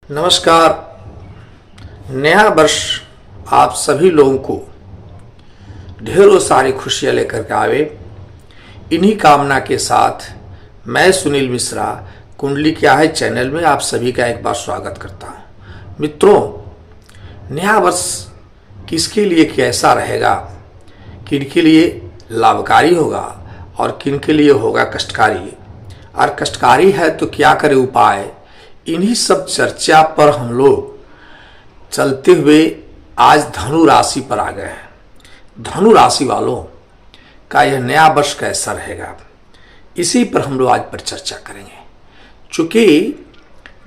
नमस्कार। नया वर्ष आप सभी लोगों को ढेरों सारी खुशियां लेकर के आवे। इन्हीं कामना के साथ मैं सुनील मिश्रा कुंडली क्या है चैनल में आप सभी का एक बार स्वागत करता हूं। मित्रों, नया वर्ष किसके लिए कैसा रहेगा, किन के लिए लाभकारी होगा और किन के लिए होगा कष्टकारी, और कष्टकारी है तो क्या करे उपाय, इन्हीं सब चर्चा पर हम लोग चलते हुए आज धनु राशि पर आ गए हैं। धनु राशि वालों का यह नया वर्ष कैसा रहेगा, इसी पर हम लोग आज पर चर्चा करेंगे। चूंकि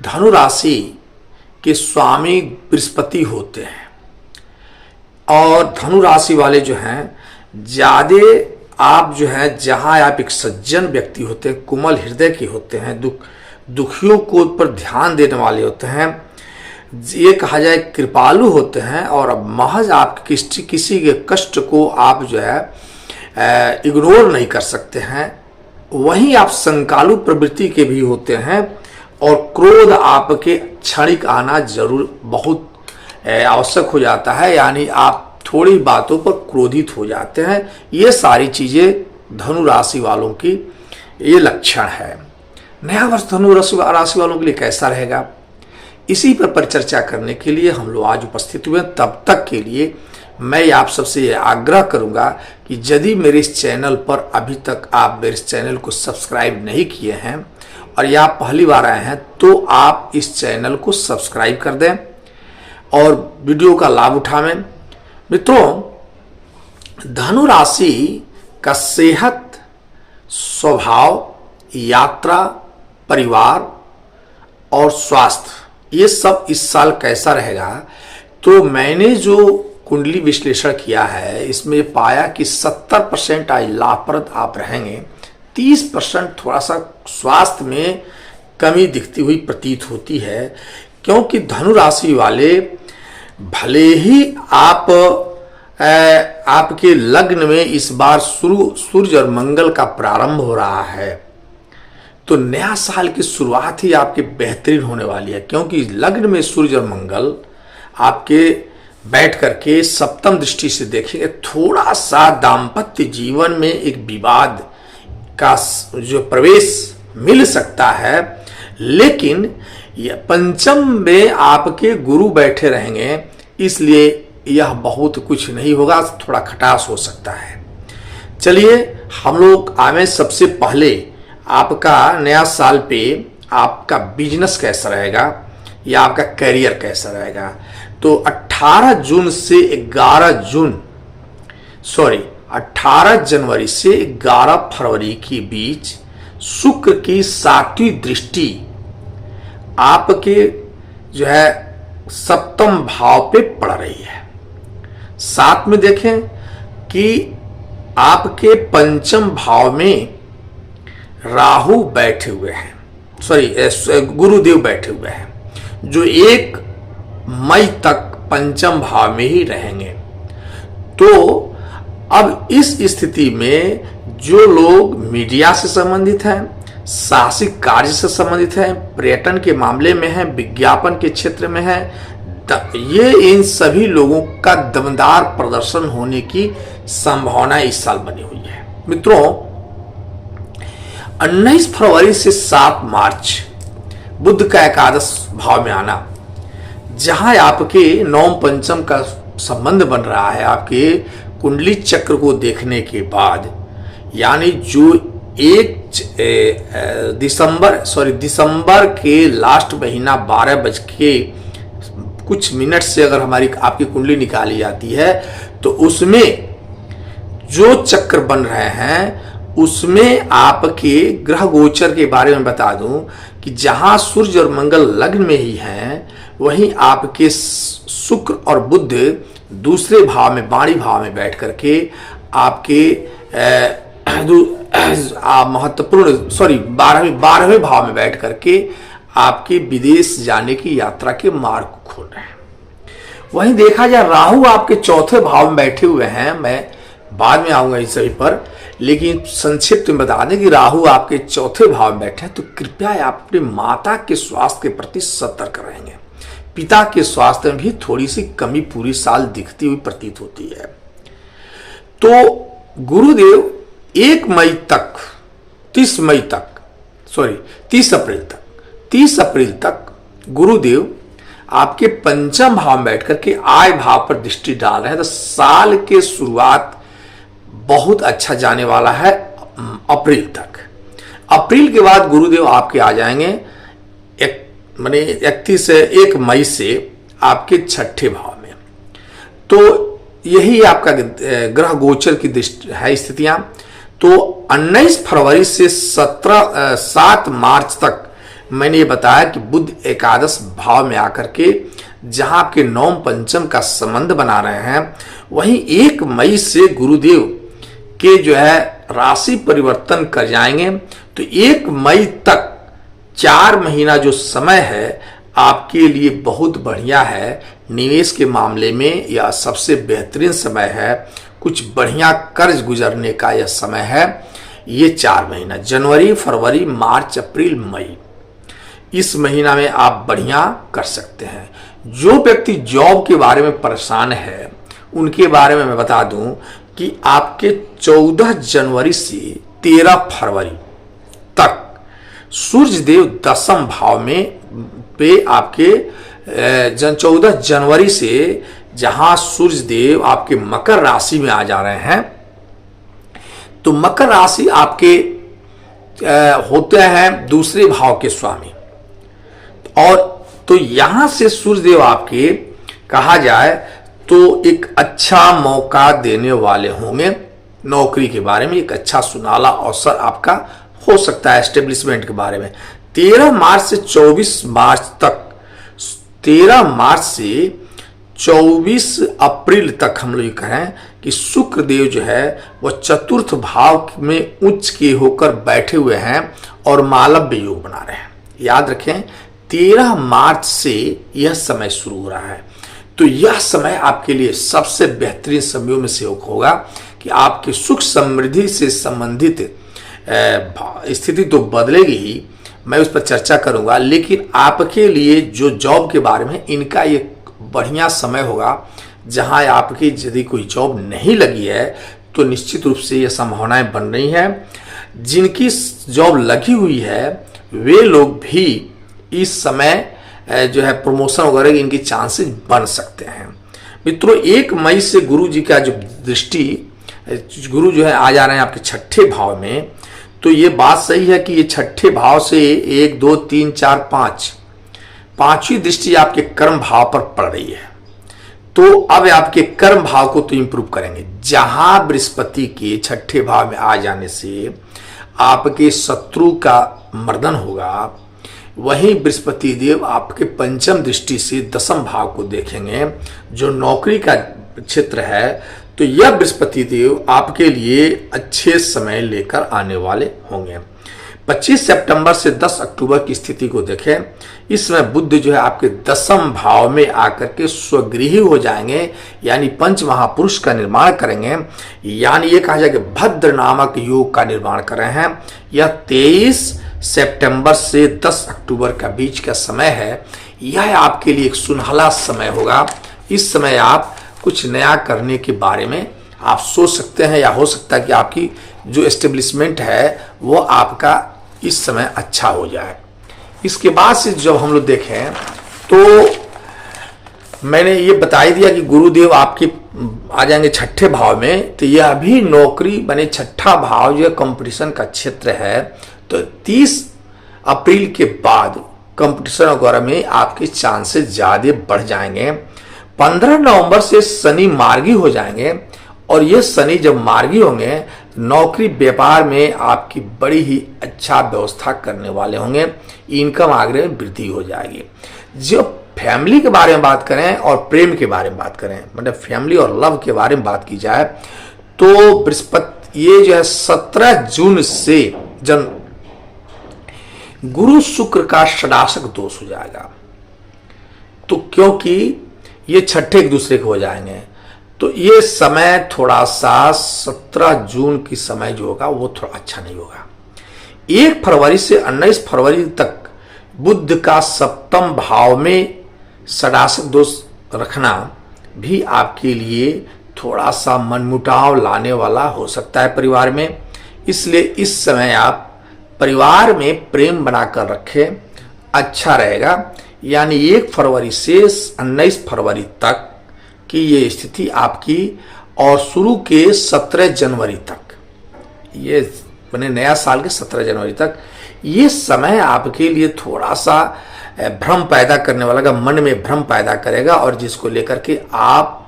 धनु राशि के स्वामी बृहस्पति होते हैं और धनु राशि वाले जो हैं ज़्यादा आप जो है जहाँ आप एक सज्जन व्यक्ति होते हैं, कोमल हृदय के होते हैं, दुखियों को ऊपर ध्यान देने वाले होते हैं, ये कहा जाए कृपालु होते हैं और महज आप किसी के कष्ट को आप जो है इग्नोर नहीं कर सकते हैं। वहीं आप संकालु प्रवृत्ति के भी होते हैं और क्रोध आपके क्षणिक आना जरूर बहुत आवश्यक हो जाता है, यानी आप थोड़ी बातों पर क्रोधित हो जाते हैं। ये सारी चीज़ें धनु राशि वालों की ये लक्षण है। नया वर्ष धनु राशि वालों के लिए कैसा रहेगा, इसी पर परिचर्चा करने के लिए हम लोग आज उपस्थित हुए। तब तक के लिए मैं आप सबसे ये आग्रह करूंगा कि यदि मेरे इस चैनल पर अभी तक आप मेरे इस चैनल को सब्सक्राइब नहीं किए हैं और या पहली बार आए हैं तो आप इस चैनल को सब्सक्राइब कर दें और वीडियो का लाभ उठावें। मित्रों, धनु राशि का सेहत, स्वभाव, यात्रा, परिवार और स्वास्थ्य ये सब इस साल कैसा रहेगा, तो मैंने जो कुंडली विश्लेषण किया है इसमें पाया कि 70% आज लाभप्रद आप रहेंगे, 30% थोड़ा सा स्वास्थ्य में कमी दिखती हुई प्रतीत होती है। क्योंकि धनु राशि वाले भले ही आपके लग्न में इस बार सूर्य और मंगल का प्रारंभ हो रहा है, तो नया साल की शुरुआत ही आपके बेहतरीन होने वाली है। क्योंकि लग्न में सूर्य और मंगल आपके बैठ करके सप्तम दृष्टि से देखेंगे, थोड़ा सा दाम्पत्य जीवन में एक विवाद का जो प्रवेश मिल सकता है, लेकिन पंचम में आपके गुरु बैठे रहेंगे, इसलिए यह बहुत कुछ नहीं होगा, थोड़ा खटास हो सकता है। चलिए हम लोग आवे। सबसे पहले आपका नया साल पे आपका बिजनेस कैसा रहेगा या आपका करियर कैसा रहेगा, तो 18 जनवरी से 11 फरवरी के बीच शुक्र की 7वीं दृष्टि आपके जो है सप्तम भाव पे पड़ रही है। साथ में देखें कि आपके पंचम भाव में राहु बैठे हुए हैं, गुरुदेव बैठे हुए हैं, जो 1 मई तक पंचम भाव में ही रहेंगे। तो अब इस स्थिति में जो लोग मीडिया से संबंधित हैं, साहसिक कार्य से संबंधित हैं, पर्यटन के मामले में हैं, विज्ञापन के क्षेत्र में हैं, ये इन सभी लोगों का दमदार प्रदर्शन होने की संभावना इस साल बनी हुई है। मित्रों, 19 फरवरी से 7 मार्च बुध का एकादश भाव में आना, जहां आपके नवम पंचम का संबंध बन रहा है आपके कुंडली चक्र को देखने के बाद, यानी जो 1 दिसंबर के लास्ट महीना 12 बज के कुछ मिनट से अगर हमारी आपकी कुंडली निकाली जाती है तो उसमें जो चक्र बन रहे हैं उसमें आपके ग्रह गोचर के बारे में बता दूं कि जहां सूर्य और मंगल लग्न में ही हैं, वहीं आपके शुक्र और बुध दूसरे भाव में, बाणी भाव में बैठ करके आपके महत्वपूर्ण 12वें भाव में बैठ करके आपके विदेश जाने की यात्रा के मार्ग को खोल रहे हैं। वहीं देखा जाए राहु आपके चौथे भाव में बैठे हुए हैं, मैं बाद में आऊंगा इस सभी पर, लेकिन संक्षिप्त में बता दें कि राहु आपके चौथे भाव में बैठे हैं, तो कृपया आप अपने माता के स्वास्थ्य के प्रति सतर्क रहेंगे। पिता के स्वास्थ्य में भी थोड़ी सी कमी पूरी साल दिखती हुई प्रतीत होती है। तो गुरुदेव 30 अप्रैल तक गुरुदेव आपके पंचम भाव में बैठ करके आय भाव पर दृष्टि डाल रहे हैं। तो साल के शुरुआत बहुत अच्छा जाने वाला है अप्रैल तक। अप्रैल के बाद गुरुदेव आपके आ जाएंगे 1 मई से आपके छठे भाव में। तो यही आपका ग्रह गोचर की है स्थितियां। तो 19 फरवरी से 7 मार्च तक मैंने ये बताया कि बुध एकादश भाव में आकर के जहां आपके नवम पंचम का संबंध बना रहे हैं, वहीं 1 मई से गुरुदेव के जो है राशि परिवर्तन कर जाएंगे। तो 1 मई तक 4 महीना जो समय है आपके लिए बहुत बढ़िया है। निवेश के मामले में यह सबसे बेहतरीन समय है। कुछ बढ़िया कर्ज गुजरने का यह समय है। ये 4 महीना जनवरी, फरवरी, मार्च, अप्रैल, मई, इस महीना में आप बढ़िया कर सकते हैं। जो व्यक्ति जॉब के बारे में परेशान है उनके बारे में मैं बता दूं कि आपके 14 जनवरी से 13 फरवरी तक सूर्य देव 10वें भाव में पे आपके 14 जनवरी से जहां सूर्य देव आपके मकर राशि में आ जा रहे हैं, तो मकर राशि आपके होते हैं दूसरे भाव के स्वामी। और तो यहां से सूर्य देव आपके कहा जाए तो एक अच्छा मौका देने वाले होंगे। नौकरी के बारे में एक अच्छा सुनाला अवसर आपका हो सकता है। एस्टेब्लिशमेंट के बारे में 13 मार्च से 24 मार्च तक, 13 मार्च से 24 अप्रैल तक हम लोग कहें कि शुक्र देव जो है वह चतुर्थ भाव में उच्च के होकर बैठे हुए हैं और मालव्य योग बना रहे हैं। याद रखें 13 मार्च से यह समय शुरू हो रहा है। तो यह समय आपके लिए सबसे बेहतरीन समयों में से होगा कि आपके सुख समृद्धि से संबंधित स्थिति तो बदलेगी ही, मैं उस पर चर्चा करूंगा। लेकिन आपके लिए जो जॉब के बारे में इनका ये बढ़िया समय होगा। जहां आपकी यदि कोई जॉब नहीं लगी है तो निश्चित रूप से ये संभावनाएं बन रही हैं। जिनकी जॉब लगी हुई है वे लोग भी इस समय जो है प्रमोशन वगैरह इनकी चांसेस बन सकते हैं। मित्रों 1 मई से गुरु जी का जो दृष्टि, गुरु जो है आ जा रहे हैं आपके छठे भाव में। तो ये बात सही है कि ये छठे भाव से 1, 2, 3, 4, 5 पांचवी दृष्टि आपके कर्म भाव पर पड़ रही है। तो अब आपके कर्म भाव को तो इंप्रूव करेंगे। जहां बृहस्पति के छठे भाव में आ जाने से आपके शत्रु का मर्दन होगा, वहीं बृहस्पति देव आपके पंचम दृष्टि से 10वें भाव को देखेंगे जो नौकरी का क्षेत्र है। तो यह बृहस्पति देव आपके लिए अच्छे समय लेकर आने वाले होंगे। 25 सितंबर से 10 अक्टूबर की स्थिति को देखें। इस समय बुध जो है आपके 10वें भाव में आकर के स्वगृही हो जाएंगे, यानी पंच महापुरुष का निर्माण करेंगे। यानी ये कहा जाए कि भद्र नामक योग का निर्माण कर रहे हैं। यह 23 सितंबर से 10 अक्टूबर का बीच का समय है। यह आपके लिए एक सुनहला समय होगा। इस समय आप कुछ नया करने के बारे में आप सोच सकते हैं, या हो सकता है कि आपकी जो एस्टेब्लिशमेंट है वो आपका इस समय अच्छा हो जाए। इसके बाद से जब हम लोग देखें तो मैंने ये बता ही दिया कि गुरुदेव आपके आ जाएंगे छठे भाव में। तो यह भी नौकरी बने छठा भाव जो कंपटीशन का क्षेत्र है। तो 30 अप्रैल के बाद कंपटीशन वगैरह में आपके चांसेस ज्यादा बढ़ जाएंगे। 15 नवंबर से शनि मार्गी हो जाएंगे, और ये शनि जब मार्गी होंगे नौकरी व्यापार में आपकी बड़ी ही अच्छा व्यवस्था करने वाले होंगे। इनकम आगे में वृद्धि हो जाएगी। जो फैमिली के बारे में बात करें और प्रेम के बारे में बात करें, मतलब फैमिली और लव के बारे में बात की जाए, तो बृहस्पति ये जो है 17 जून से गुरु शुक्र का षडाशक दोष हो जाएगा। तो क्योंकि ये छठे एक दूसरे के हो जाएंगे, तो ये समय थोड़ा सा 17 जून की समय जो होगा वो थोड़ा अच्छा नहीं होगा। 1 फरवरी से 19 फरवरी तक बुध का 7वें भाव में षडाष्टक दोष रखना भी आपके लिए थोड़ा सा मनमुटाव लाने वाला हो सकता है परिवार में। इसलिए इस समय आप परिवार में प्रेम बनाकर रखें, अच्छा रहेगा। यानी 1 फरवरी से 19 फरवरी तक की ये स्थिति आपकी, और शुरू के 17 जनवरी तक, ये मैंने नया साल के 17 जनवरी तक ये समय आपके लिए थोड़ा सा भ्रम पैदा करने वाला, मन में भ्रम पैदा करेगा, और जिसको लेकर के आप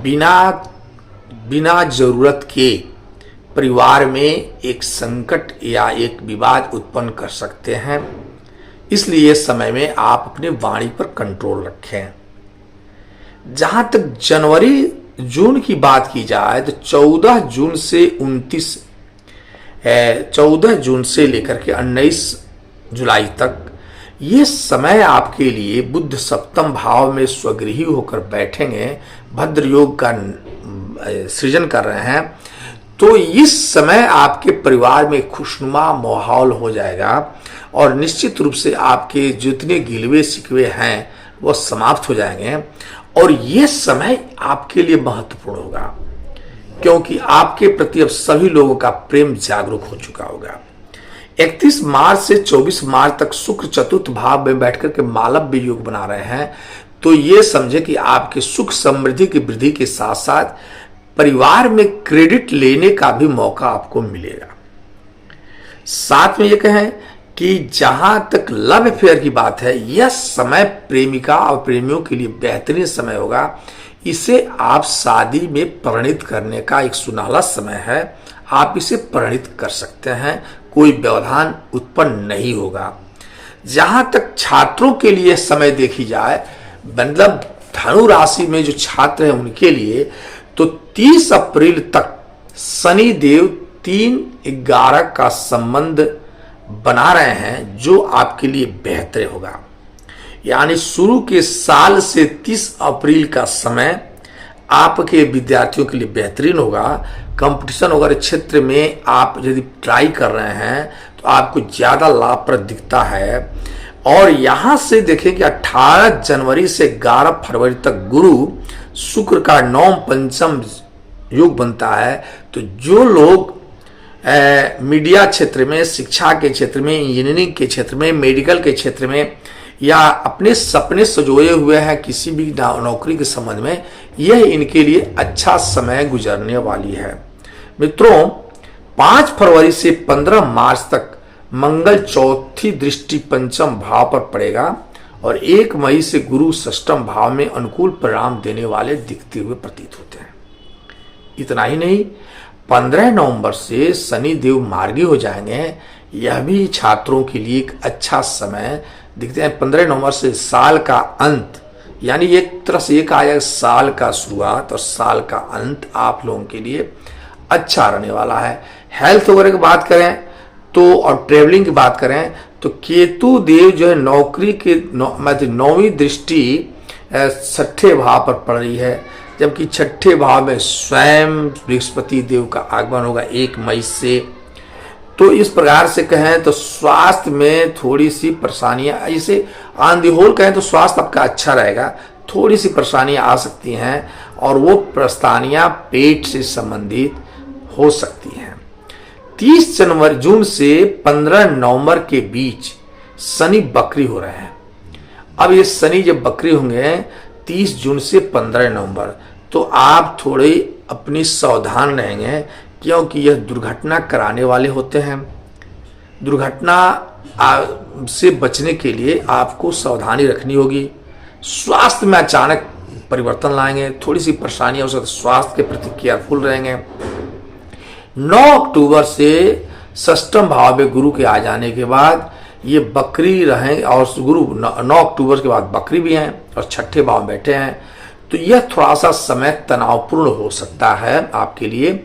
बिना जरूरत के परिवार में एक संकट या एक विवाद उत्पन्न कर सकते हैं। इसलिए इस समय में आप अपनी वाणी पर कंट्रोल रखें। जहां तक जून की बात की जाए तो 14 जून से लेकर के 19 जुलाई तक ये समय आपके लिए बुध सप्तम भाव में स्वगृही होकर बैठेंगे, भद्र योग का सृजन कर रहे हैं। तो इस समय आपके परिवार में खुशनुमा माहौल हो जाएगा, और निश्चित रूप से आपके जितने गिलवे शिकवे हैं वो समाप्त हो जाएंगे। और ये समय आपके लिए महत्वपूर्ण होगा, क्योंकि आपके प्रति अब सभी लोगों का प्रेम जागरूक हो चुका होगा। 31 मार्च से 24 मार्च तक शुक्र चतुर्थ भाव में बैठकर के मालव्य योग बना रहे हैं। तो ये समझे कि आपके सुख समृद्धि की वृद्धि के साथ साथ परिवार में क्रेडिट लेने का भी मौका आपको मिलेगा। साथ में ये कहें कि जहां तक लव अफेयर की बात है, यह समय प्रेमिका और प्रेमियों के लिए बेहतरीन समय होगा। इसे आप शादी में परिणित करने का एक सुनहरा समय है। आप इसे परिणित कर सकते हैं, कोई व्यवधान उत्पन्न नहीं होगा। जहां तक छात्रों के लिए समय देखी जाए, मतलब धनु राशि में जो छात्र हैं उनके लिए, तो 30 अप्रैल तक शनि देव 3-11 का संबंध बना रहे हैं, जो आपके लिए बेहतर होगा। यानी शुरू के साल से 30 अप्रैल का समय आपके विद्यार्थियों के लिए बेहतरीन होगा। कंपटीशन वगैरह क्षेत्र में आप यदि ट्राई कर रहे हैं तो आपको ज़्यादा लाभप्रद दिखता है। और यहाँ से देखें कि 18 जनवरी से 11 फरवरी तक गुरु शुक्र का 9 पंचम योग बनता है। तो जो लोग मीडिया क्षेत्र में, शिक्षा के क्षेत्र में, इंजीनियरिंग के क्षेत्र में, मेडिकल के क्षेत्र में, या अपने सपने सजोए हुए हैं किसी भी नौकरी के संबंध में, यह इनके लिए अच्छा समय गुजरने वाली है। मित्रों, 5 फरवरी से 15 मार्च तक मंगल चौथी दृष्टि पंचम भाव पर पड़ेगा, और 1 मई से गुरु षष्ठम भाव में अनुकूल परिणाम देने वाले दिखते हुए प्रतीत होते हैं। इतना ही नहीं, 15 नवंबर से शनि देव मार्गी हो जाएंगे। यह भी छात्रों के लिए एक अच्छा समय दिखते हैं। 15 नवंबर से साल का अंत, यानी एक तरह से ये कहा जाए साल का शुरुआत और साल का अंत आप लोगों के लिए अच्छा रहने वाला है। हेल्थ वगैरह की बात करें तो, और ट्रेवलिंग की बात करें तो केतु देव जो है नौकरी के 9वीं दृष्टि 6ठे भाव पर पड़ रही है, जबकि 6ठे भाव में स्वयं बृहस्पति देव का आगमन होगा 1 मई से। तो इस प्रकार से कहें तो स्वास्थ्य में थोड़ी सी परेशानियां, इसे ऑन द होल कहें तो स्वास्थ्य आपका अच्छा रहेगा। थोड़ी सी परेशानियां आ सकती हैं, और वो परेशानियां पेट से संबंधित हो सकती हैं। 30 जून से 15 नवंबर के बीच शनि बकरी हो रहे हैं। अब ये शनि जब बकरी होंगे 30 जून से 15 नवंबर, तो आप थोड़े अपनी सावधान रहेंगे, क्योंकि यह दुर्घटना कराने वाले होते हैं। दुर्घटना से बचने के लिए आपको सावधानी रखनी होगी। स्वास्थ्य में अचानक परिवर्तन लाएंगे, थोड़ी सी परेशानियां हो सकती, स्वास्थ्य के प्रति केयरफुल रहेंगे। 9 अक्टूबर से षष्ठम भाव में गुरु के आ जाने के बाद ये बकरी रहें, और गुरु 9 अक्टूबर के बाद बकरी भी हैं और 6ठे भाव में बैठे हैं। तो यह थोड़ा सा समय तनावपूर्ण हो सकता है आपके लिए।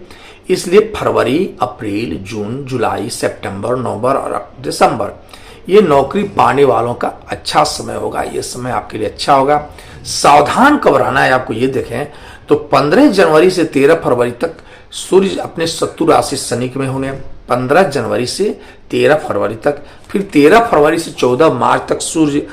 इसलिए फरवरी, अप्रैल, जून, जुलाई, सितंबर, नवंबर और दिसंबर ये नौकरी पाने वालों का अच्छा समय होगा। ये समय आपके लिए अच्छा होगा। सावधान कब रहना है आपको ये देखें तो 15 जनवरी से 13 फरवरी तक सूर्य अपने शत्रु राशि शनि में होंगे। 15 जनवरी से 13 फरवरी तक। फिर 13 फरवरी से 14 मार्च तक सूर्य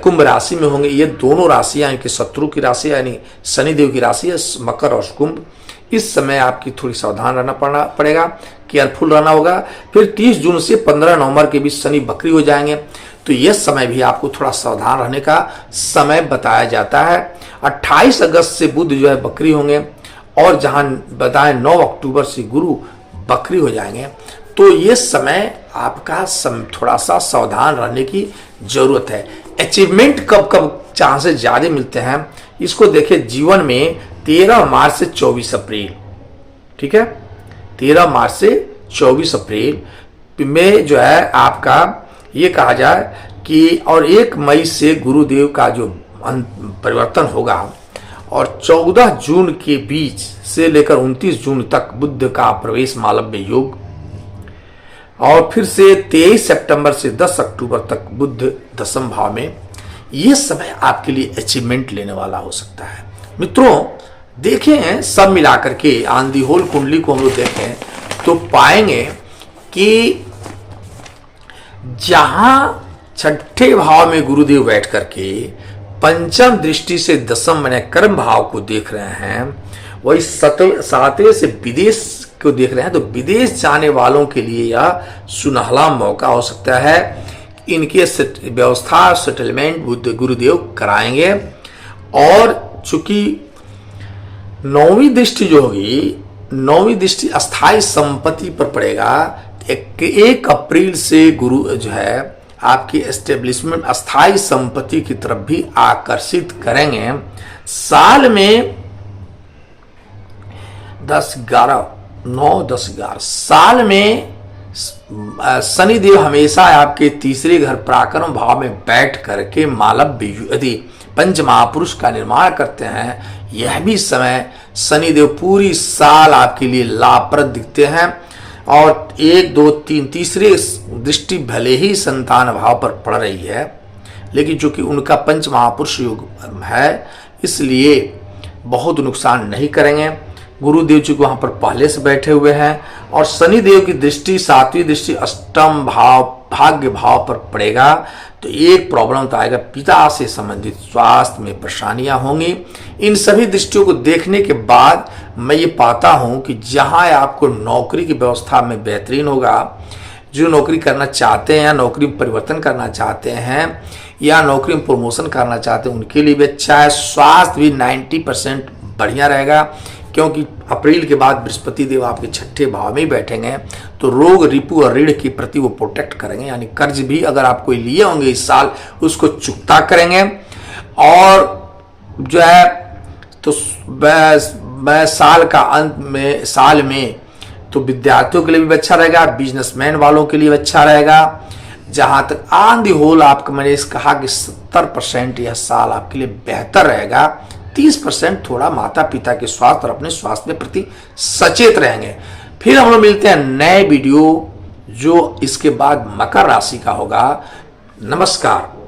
कुंभ राशि में होंगे। ये दोनों राशियां इनके शत्रु की राशि यानी शनिदेव की राशि है, मकर और कुंभ। इस समय आपकी थोड़ी सावधान रहना पड़ेगा, केयरफुल रहना होगा। फिर 30 जून से 15 नवंबर के बीच शनि बकरी हो जाएंगे, तो यह समय भी आपको थोड़ा सावधान रहने का समय बताया जाता है। 28 अगस्त से बुध जो है बकरी होंगे, और जहां बताएं 9 अक्टूबर से गुरु बकरी हो जाएंगे। तो ये समय आपका थोड़ा सा सावधान रहने की जरूरत है। अचीवमेंट कब कब चांसेस ज्यादा मिलते हैं इसको देखिए, जीवन में 13 मार्च से 24 अप्रैल, ठीक है, 13 मार्च से 24 अप्रैल में जो है आपका ये कहा जाए कि, और 1 मई से गुरुदेव का जो परिवर्तन होगा, और 14 जून के बीच से लेकर 29 जून तक बुध का प्रवेश मालव्य योग, और फिर से 23 सितंबर से 10 अक्टूबर तक बुध दशम भाव में। यह समय आपके लिए अचीवमेंट लेने वाला हो सकता है। मित्रों देखें, सब मिलाकर के ऑन दी होल कुंडली को हम लोग देखें तो पाएंगे कि जहां छठे भाव में गुरुदेव बैठ करके पंचम दृष्टि से दशम माने कर्म भाव को देख रहे हैं, वही 7वें से विदेश को देख रहे हैं, तो विदेश जाने वालों के लिए यह सुनहला मौका हो सकता है। इनके व्यवस्था सेटलमेंट गुरुदेव कराएंगे। और चूंकि 9वीं दृष्टि जो होगी, 9वीं दृष्टि अस्थाई संपत्ति पर पड़ेगा। 1 अप्रैल से गुरु जो है आपकी एस्टेब्लिशमेंट अस्थाई संपत्ति की तरफ भी आकर्षित करेंगे। साल में 10-11 साल में शनिदेव हमेशा आपके तीसरे घर पराक्रम भाव में बैठ करके मालव्य यदि पंच महापुरुष का निर्माण करते हैं। यह भी समय शनिदेव पूरी साल आपके लिए लाभप्रद दिखते हैं। और 1, 2, 3 तीसरे दृष्टि भले ही संतान भाव पर पड़ रही है, लेकिन चूंकि उनका पंच महापुरुष योग है इसलिए बहुत नुकसान नहीं करेंगे। गुरुदेव जी को वहां पर पहले से बैठे हुए हैं, और शनिदेव की दृष्टि 7वीं दृष्टि अष्टम भाव भाग्य भाव पर पड़ेगा। तो एक प्रॉब्लम तो आएगा, पिता से संबंधित स्वास्थ्य में परेशानियां होंगी। इन सभी दृष्टियों को देखने के बाद मैं ये पाता हूं कि जहां आपको नौकरी की व्यवस्था में बेहतरीन होगा, जो नौकरी करना चाहते हैं या नौकरी में परिवर्तन करना चाहते हैं या नौकरी में प्रमोशन करना चाहते हैं, उनके लिए भी अच्छा है। स्वास्थ्य भी 90% बढ़िया रहेगा, क्योंकि अप्रैल के बाद बृहस्पति देव आपके छठे भाव में ही बैठेंगे, तो रोग रिपु और ऋण के प्रति वो प्रोटेक्ट करेंगे। यानी कर्ज भी अगर आप कोई लिए होंगे इस साल उसको चुकता करेंगे। और जो है तो साल का अंत में तो विद्यार्थियों के लिए भी अच्छा रहेगा, बिजनेसमैन वालों के लिए अच्छा रहेगा। जहां तक ऑन दी होल आपका मैंने कहा कि 70% यह साल आपके लिए बेहतर रहेगा। 30% थोड़ा माता पिता के स्वास्थ्य और अपने स्वास्थ्य के प्रति सचेत रहेंगे। फिर हम लोग मिलते हैं नए वीडियो जो इसके बाद मकर राशि का होगा। नमस्कार।